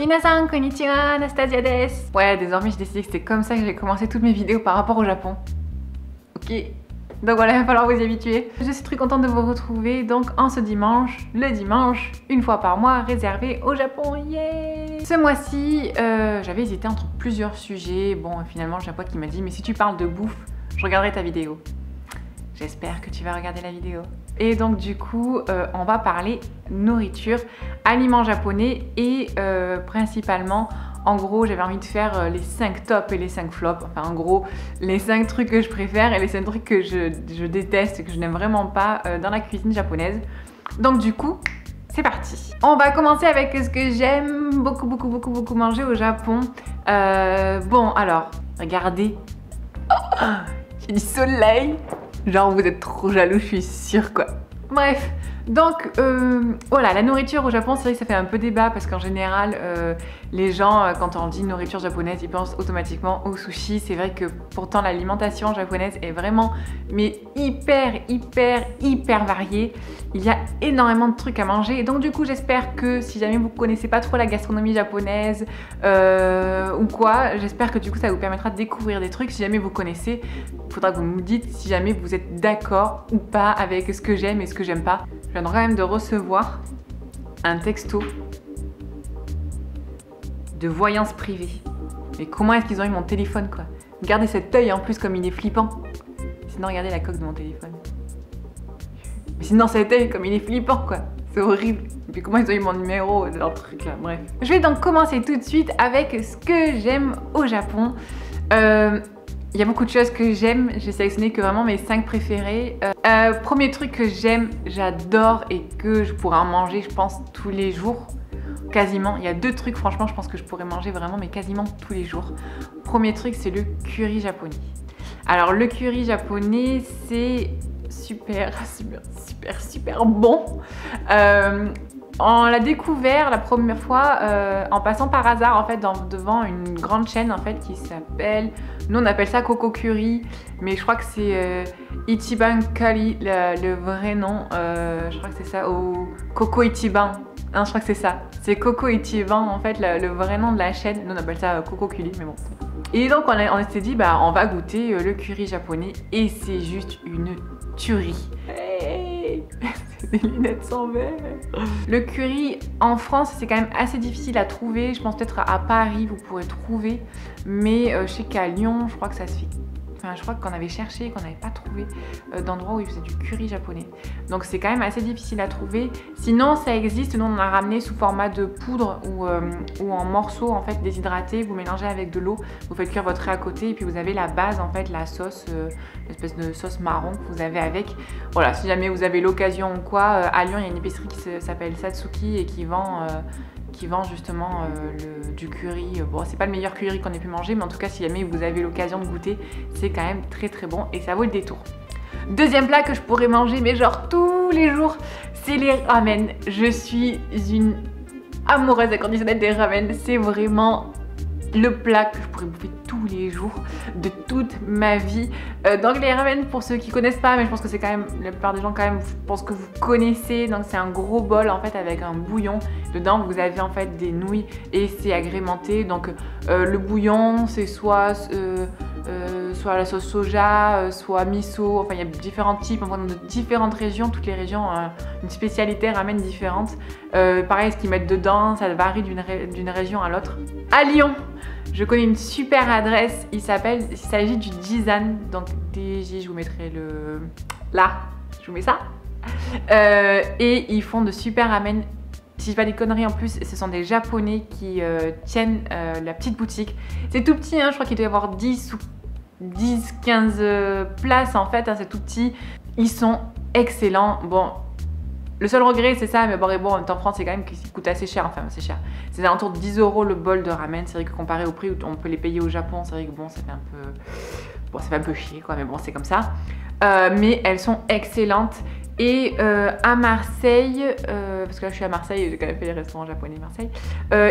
Minasan, konnichiwa, Anastasia desu. Ouais, désormais j'ai décidé que c'était comme ça que j'ai commencé toutes mes vidéos par rapport au Japon. Ok. Donc voilà, il va falloir vous y habituer. Je suis très contente de vous retrouver donc en ce dimanche, le dimanche, une fois par mois, réservé au Japon. Yeah. Ce mois-ci, j'avais hésité entre plusieurs sujets. Bon, finalement, j'ai un pote qui m'a dit, mais si tu parles de bouffe, je regarderai ta vidéo. J'espère que tu vas regarder la vidéo. Et donc du coup, on va parler nourriture, aliments japonais et principalement, en gros, j'avais envie de faire les 5 tops et les 5 flops. Enfin, en gros, les 5 trucs que je préfère et les 5 trucs que je déteste, que je n'aime vraiment pas dans la cuisine japonaise. Donc du coup, c'est parti. On va commencer avec ce que j'aime beaucoup manger au Japon. Bon, alors, regardez. Oh, j'ai du soleil. Genre, vous êtes trop jaloux, je suis sûre, quoi. Bref, donc voilà, la nourriture au Japon, c'est vrai que ça fait un peu débat parce qu'en général, les gens, quand on dit nourriture japonaise, ils pensent automatiquement au sushi. C'est vrai que pourtant l'alimentation japonaise est vraiment mais hyper variée. Il y a énormément de trucs à manger et donc du coup j'espère que si jamais vous connaissez pas trop la gastronomie japonaise ou quoi, j'espère que du coup ça vous permettra de découvrir des trucs. Si jamais vous connaissez, il faudra que vous me dites si jamais vous êtes d'accord ou pas avec ce que j'aime et ce que j'aime pas. Je viens quand même de recevoir un texto de voyance privée. Mais comment est-ce qu'ils ont eu mon téléphone, quoi? Regardez cet œil en plus comme il est flippant. Sinon regardez la coque de mon téléphone. Mais sinon cet œil comme il est flippant, quoi. C'est horrible. Et puis comment ils ont eu mon numéro de leur truc là, bref. Je vais donc commencer tout de suite avec ce que j'aime au Japon. Il y a beaucoup de choses que j'aime, j'ai sélectionné que vraiment mes 5 préférés. Premier truc que j'aime, j'adore et que je pourrais en manger, je pense, tous les jours. Quasiment. Il y a 2 trucs, franchement, je pense que je pourrais manger vraiment, mais quasiment tous les jours. Premier truc, c'est le curry japonais. Alors, le curry japonais, c'est super bon. On l'a découvert la première fois en passant par hasard en fait devant une grande chaîne en fait qui s'appelle, nous on appelle ça Coco Curry, mais je crois que c'est Ichiban Curry le vrai nom, je crois que c'est ça, ou Coco Ichiban, non je crois que c'est ça, c'est Coco Ichiban en fait le vrai nom de la chaîne, nous on appelle ça Coco Curry mais bon. Et donc on s'est dit bah on va goûter le curry japonais et c'est juste une tuerie. Hey des lunettes sans verre. Le curry en France c'est quand même assez difficile à trouver. Je pense peut-être à Paris vous pourrez trouver, mais je sais qu'à Lyon je crois que ça se fait. Enfin, je crois qu'on avait cherché et qu'on n'avait pas trouvé d'endroit où ils faisaient du curry japonais. Donc c'est quand même assez difficile à trouver. Sinon ça existe, nous on a ramené sous format de poudre ou en morceaux en fait déshydratés. Vous mélangez avec de l'eau, vous faites cuire votre riz à côté et puis vous avez la base en fait, la sauce, l'espèce de sauce marron que vous avez avec. Voilà, si jamais vous avez l'occasion ou quoi, à Lyon il y a une épicerie qui s'appelle Satsuki et qui vend justement du curry. Bon, c'est pas le meilleur curry qu'on ait pu manger, mais en tout cas, si jamais vous avez l'occasion de goûter, c'est quand même très bon et ça vaut le détour. Deuxième plat que je pourrais manger, mais genre tous les jours, c'est les ramen. Je suis une amoureuse inconditionnelle des ramen. C'est vraiment le plat que je pourrais bouffer tous les jours de toute ma vie. Donc les ramen, pour ceux qui connaissent pas, mais je pense que c'est quand même, la plupart des gens quand même, je pense que vous connaissez. Donc c'est un gros bol en fait avec un bouillon. Dedans vous avez en fait des nouilles et c'est agrémenté. Donc le bouillon c'est soit la sauce soja, soit miso, enfin il y a différents types, enfin, de différentes régions, toutes les régions ont une spécialité ramen différente. Pareil, ce qu'ils mettent dedans, ça varie d'une région à l'autre. À Lyon, je connais une super adresse, il s'agit du Jisan, donc DJ, je vous mettrai là, je vous mets ça. Et ils font de super ramen. Si je dis pas des conneries en plus, ce sont des Japonais qui tiennent la petite boutique. C'est tout petit, hein, je crois qu'il doit y avoir 10-15 places en fait, hein, c'est tout petit. Ils sont excellents. Bon, le seul regret c'est ça, mais bon, en même temps en France c'est quand même qu'ils coûtent assez cher, enfin c'est cher. C'est à l'entour de 10 € le bol de ramen, c'est vrai que comparé au prix où on peut les payer au Japon, c'est vrai que bon ça fait un peu... Bon ça fait un peu chier quoi, mais bon c'est comme ça. Mais elles sont excellentes. Et à Marseille, parce que là je suis à Marseille, j'ai quand même fait les restaurants japonais à Marseille,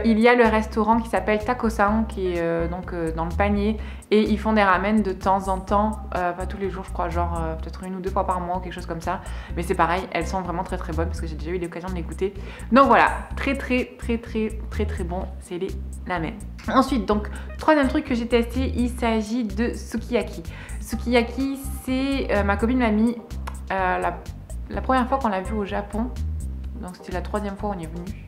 il y a le restaurant qui s'appelle Takosan, qui est donc dans le panier, et ils font des ramen de temps en temps, pas tous les jours je crois, genre peut-être 1 ou 2 fois par mois, quelque chose comme ça, mais c'est pareil, elles sont vraiment très très bonnes parce que j'ai déjà eu l'occasion de les goûter. Donc voilà, très bon, c'est les ramen. Ensuite, donc troisième truc que j'ai testé, il s'agit de sukiyaki. Sukiyaki, c'est ma copine m'a mis la première fois qu'on l'a vu au Japon, donc c'était la 3e fois où on y est venu,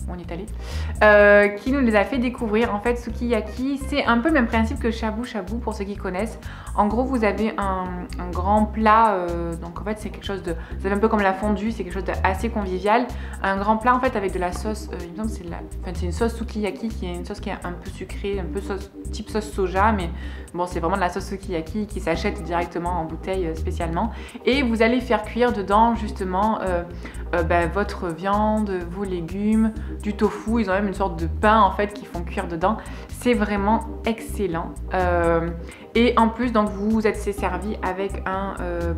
on y est allé, qui nous les a fait découvrir. En fait, sukiyaki, c'est un peu le même principe que shabu shabu pour ceux qui connaissent. En gros, vous avez un grand plat, donc en fait c'est quelque chose de, c'est un peu comme la fondue, c'est quelque chose d'assez convivial. Un grand plat en fait avec de la sauce, il me semble que c'est une sauce sukiyaki qui est une sauce qui est un peu sucrée, un peu type sauce soja, mais bon c'est vraiment de la sauce sukiyaki qui s'achète directement en bouteille spécialement. Et vous allez faire cuire dedans justement votre viande, vos légumes, du tofu, ils ont même une sorte de pain en fait qui font cuire dedans. C'est vraiment excellent. Et en plus, donc vous êtes servi avec un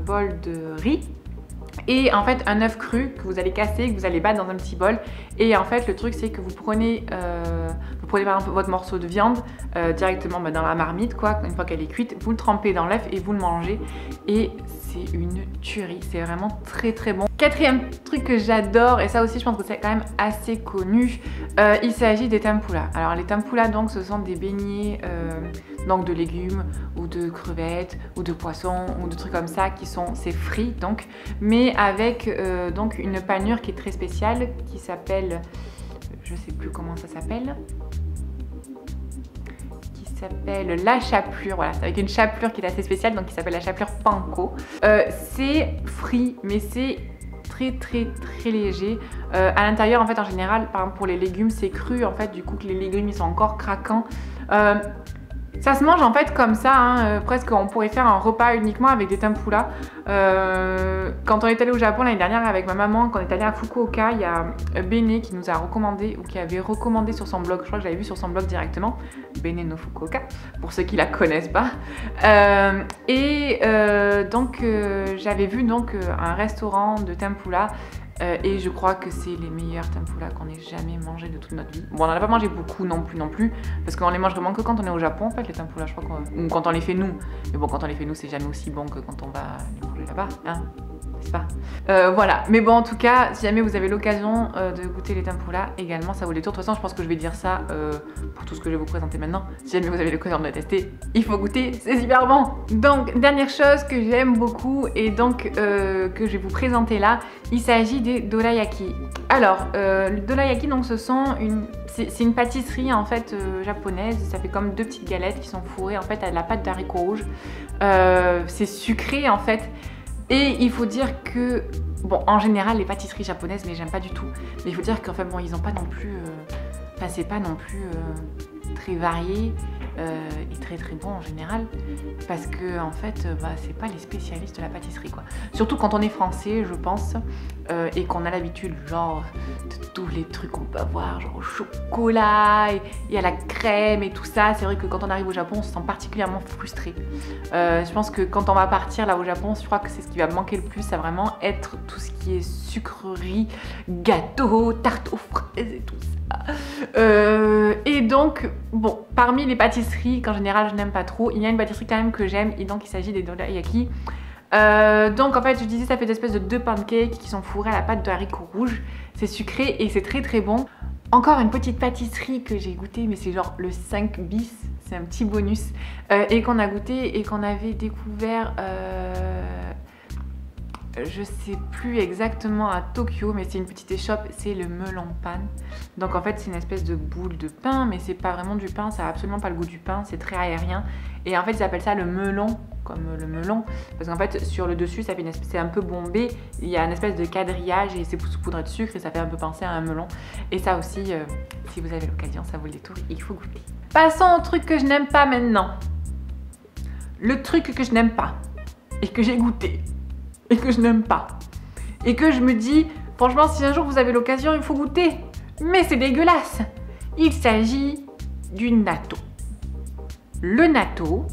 bol de riz et en fait un œuf cru que vous allez casser, que vous allez battre dans un petit bol. Et en fait le truc c'est que vous prenez par exemple votre morceau de viande directement dans la marmite quoi, une fois qu'elle est cuite, vous le trempez dans l'œuf et vous le mangez. Et c'est une tuerie, c'est vraiment très bon. Quatrième truc que j'adore, et ça aussi je pense que c'est quand même assez connu, il s'agit des tempura. Alors les tempura donc ce sont des beignets donc de légumes ou de crevettes ou de poissons ou de trucs comme ça qui sont, c'est frit donc, mais avec donc une panure qui est très spéciale qui s'appelle, je sais plus comment ça s'appelle, la chapelure, voilà, c'est avec une chapelure qui est assez spéciale, donc qui s'appelle la chapelure panko. C'est frit, mais c'est très léger. À l'intérieur, en fait, en général, par exemple pour les légumes, c'est cru, en fait, du coup que les légumes ils sont encore craquants. Ça se mange en fait comme ça, hein, presque on pourrait faire un repas uniquement avec des tempura. Quand on est allé au Japon l'année dernière avec ma maman, quand on est allé à Fukuoka, il y a Bene qui nous a recommandé, ou qui avait recommandé sur son blog, je crois que je l'avais vu sur son blog directement, Bene no Fukuoka, pour ceux qui la connaissent pas. Donc j'avais vu donc un restaurant de tempura. Et je crois que c'est les meilleurs tempura qu'on ait jamais mangé de toute notre vie. Bon, on n'en a pas mangé beaucoup non plus, parce qu'on les mange vraiment que quand on est au Japon, en fait, les tempura, je crois ou quand on les fait nous. Mais bon, quand on les fait nous, c'est jamais aussi bon que quand on va les manger là-bas, hein, n'est-ce pas? Voilà, mais bon, en tout cas, si jamais vous avez l'occasion de goûter les tempura, également, ça vaut les tours. De toute façon, je pense que je vais dire ça pour tout ce que je vais vous présenter maintenant. Si jamais vous avez l'occasion de le tester, il faut goûter, c'est super bon. Donc, dernière chose que j'aime beaucoup et donc que je vais vous présenter là, il s'agit des dorayaki. Alors, le dorayaki, donc, c'est une pâtisserie en fait japonaise. Ça fait comme 2 petites galettes qui sont fourrées en fait à de la pâte d'haricots rouges. C'est sucré en fait. Et il faut dire que, bon, en général, les pâtisseries japonaises, mais j'aime pas du tout. Mais il faut dire qu'en fait, bon, ils ont pas non plus, c'est pas non plus très varié et très bon en général, parce que en fait, c'est pas les spécialistes de la pâtisserie quoi. Surtout quand on est français, je pense, et qu'on a l'habitude, genre, de tous les trucs qu'on peut avoir, genre au chocolat et à la crème et tout ça. C'est vrai que quand on arrive au Japon, on se sent particulièrement frustré. Je pense que quand on va partir là au Japon, je crois que c'est ce qui va manquer le plus, ça va vraiment être tout ce qui est sucrerie, gâteau, tarte aux fraises et tout ça. Et donc, bon, parmi les pâtisseries qu'en général je n'aime pas trop, il y a une pâtisserie quand même que j'aime, et donc il s'agit des dorayaki. Donc en fait, je disais, ça fait des espèces de 2 pancakes qui sont fourrés à la pâte de haricots rouges. C'est sucré et c'est très bon. Encore une petite pâtisserie que j'ai goûtée, mais c'est genre le 5 bis, c'est un petit bonus, et qu'on a goûté et qu'on avait découvert... je sais plus exactement à Tokyo, mais c'est une petite échoppe, c'est le melon pan. Donc en fait c'est une espèce de boule de pain, mais c'est pas vraiment du pain, ça a absolument pas le goût du pain, c'est très aérien. Et en fait ils appellent ça le melon, comme le melon, parce qu'en fait sur le dessus ça fait c'est un peu bombé, il y a une espèce de quadrillage et c'est saupoudré de sucre et ça fait un peu penser à un melon. Et ça aussi, si vous avez l'occasion, ça vaut le détour, il faut goûter. Passons au truc que je n'aime pas maintenant. Le truc que je n'aime pas et que j'ai goûté et que je n'aime pas, et que je me dis, franchement, si un jour vous avez l'occasion, il faut goûter, mais c'est dégueulasse. Il s'agit du natto. Le natto,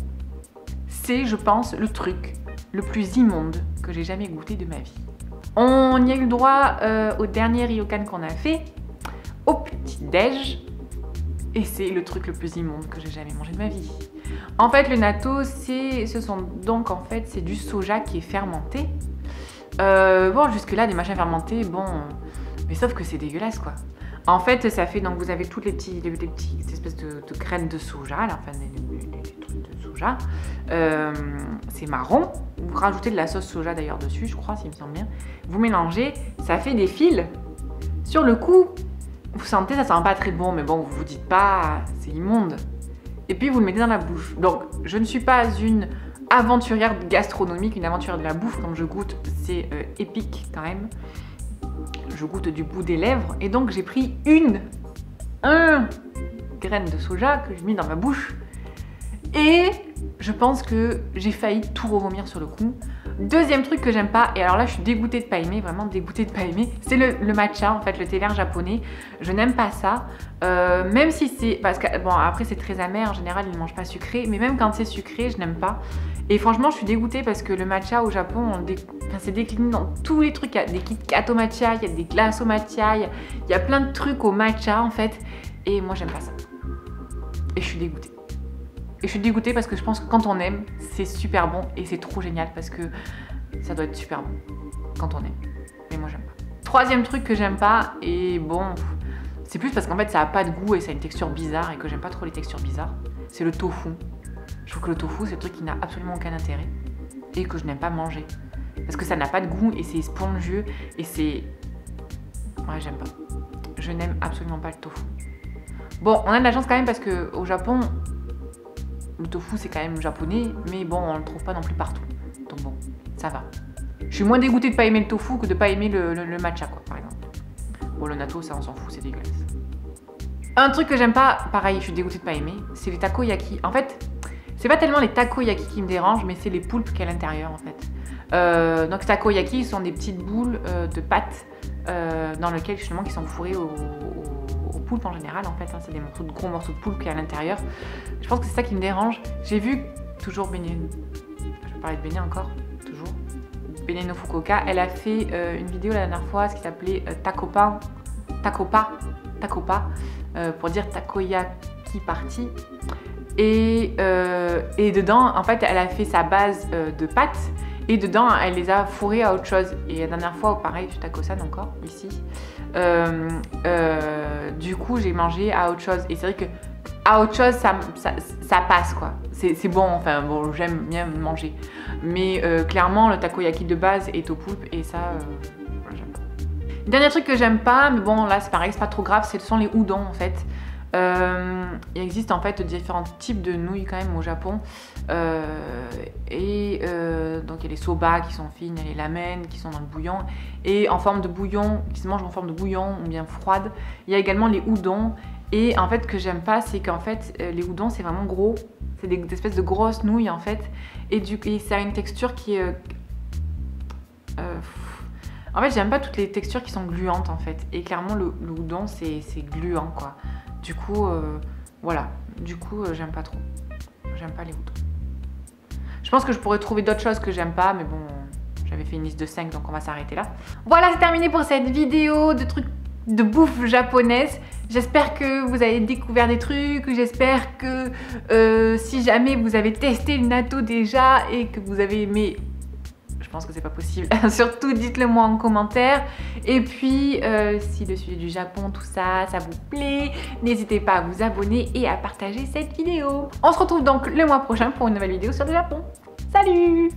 c'est, je pense, le truc le plus immonde que j'ai jamais goûté de ma vie. On y a eu le droit au dernier ryokan qu'on a fait, au petit-déj, et c'est le truc le plus immonde que j'ai jamais mangé de ma vie. En fait, le natto, c'est du soja qui est fermenté. Bon, jusque-là, des machins fermentés, bon, mais sauf que c'est dégueulasse, quoi. En fait, ça fait, donc vous avez toutes les petites espèces de graines de soja, là, enfin, des trucs de soja. C'est marron. Vous rajoutez de la sauce soja d'ailleurs dessus, je crois, s'il me semble bien. Vous mélangez, ça fait des fils. Sur le coup, vous sentez, ça sent pas très bon, mais bon, vous vous dites pas, c'est immonde. Et puis vous le mettez dans la bouche. Donc, je ne suis pas une aventurière gastronomique, une aventurière de la bouffe. Quand je goûte, c'est épique quand même. Je goûte du bout des lèvres. Et donc, j'ai pris une graine de soja que j'ai mis dans ma bouche. Et je pense que j'ai failli tout revomir sur le coup. Deuxième truc que j'aime pas, et alors là je suis dégoûtée de pas aimer, vraiment dégoûtée de pas aimer, c'est le matcha, en fait, le thé vert japonais. Je n'aime pas ça, même si c'est... Parce que, bon, après c'est très amer, en général ils ne mangent pas sucré, mais même quand c'est sucré, je n'aime pas. Et franchement, je suis dégoûtée parce que le matcha au Japon, c'est décliné dans tous les trucs. Il y a des Kit Kat au matcha, il y a des glaces au matcha, il y a plein de trucs au matcha, en fait. Et moi, j'aime pas ça. Et je suis dégoûtée. Et je suis dégoûtée parce que je pense que quand on aime, c'est super bon et c'est trop génial parce que ça doit être super bon quand on aime. Mais moi, j'aime pas. Troisième truc que j'aime pas, et bon, c'est plus parce qu'en fait, ça a pas de goût et ça a une texture bizarre et que j'aime pas trop les textures bizarres, c'est le tofu. Je trouve que le tofu, c'est le truc qui n'a absolument aucun intérêt et que je n'aime pas manger. Parce que ça n'a pas de goût et c'est spongieux et c'est... Ouais, j'aime pas. Je n'aime absolument pas le tofu. Bon, on a de la chance quand même parce qu'au Japon, le tofu, c'est quand même japonais, mais bon, on le trouve pas non plus partout. Donc bon, ça va. Je suis moins dégoûtée de pas aimer le tofu que de pas aimer le matcha, quoi, par exemple. Bon, le natto, ça, on s'en fout, c'est dégueulasse. Un truc que j'aime pas, pareil, je suis dégoûtée de pas aimer, c'est les takoyaki. En fait, c'est pas tellement les takoyaki qui me dérangent, mais c'est les poulpes qu'il y a à l'intérieur, en fait. Donc, takoyaki sont des petites boules de pâte dans lesquelles, justement, qui sont fourrées au poulpe en général, en fait, hein, c'est des gros morceaux de poulpe qui est à l'intérieur. Je pense que c'est ça qui me dérange. J'ai vu, toujours Béné, je vais parler de Béné encore, toujours, Béné no Fukuoka, elle a fait une vidéo la dernière fois, ce qui s'appelait Takopa, pour dire takoyaki party. Et dedans, en fait, elle a fait sa base de pâtes, et dedans, elle les a fourrées à autre chose. Et la dernière fois, pareil, je taco-san encore, ici. Du coup, j'ai mangé à autre chose. Et c'est vrai que à autre chose, ça passe, quoi. C'est bon, enfin, bon, j'aime bien manger. Mais clairement, le takoyaki de base est au poulpe, et ça, j'aime pas. Dernier truc que j'aime pas, mais bon, là, c'est pareil, c'est pas trop grave, ce sont les udon, en fait. Il existe en fait différents types de nouilles quand même au Japon donc il y a les soba qui sont fines, il y a les ramen qui sont dans le bouillon et en forme de bouillon, qui se mangent en forme de bouillon ou bien froide. Il y a également les udon et en fait ce que j'aime pas c'est qu'en fait les udon c'est vraiment gros, c'est des espèces de grosses nouilles en fait et ça a une texture qui est... en fait j'aime pas toutes les textures qui sont gluantes en fait et clairement le udon c'est gluant quoi. Du coup, voilà. Du coup, j'aime pas trop. J'aime pas les udon. Je pense que je pourrais trouver d'autres choses que j'aime pas, mais bon, j'avais fait une liste de 5, donc on va s'arrêter là. Voilà, c'est terminé pour cette vidéo de trucs de bouffe japonaise. J'espère que vous avez découvert des trucs, j'espère que si jamais vous avez testé le natto déjà et que vous avez aimé... Je pense que c'est pas possible. Surtout, dites-le moi en commentaire. Et puis, si le sujet du Japon, tout ça, ça vous plaît, n'hésitez pas à vous abonner et à partager cette vidéo. On se retrouve donc le mois prochain pour une nouvelle vidéo sur le Japon. Salut!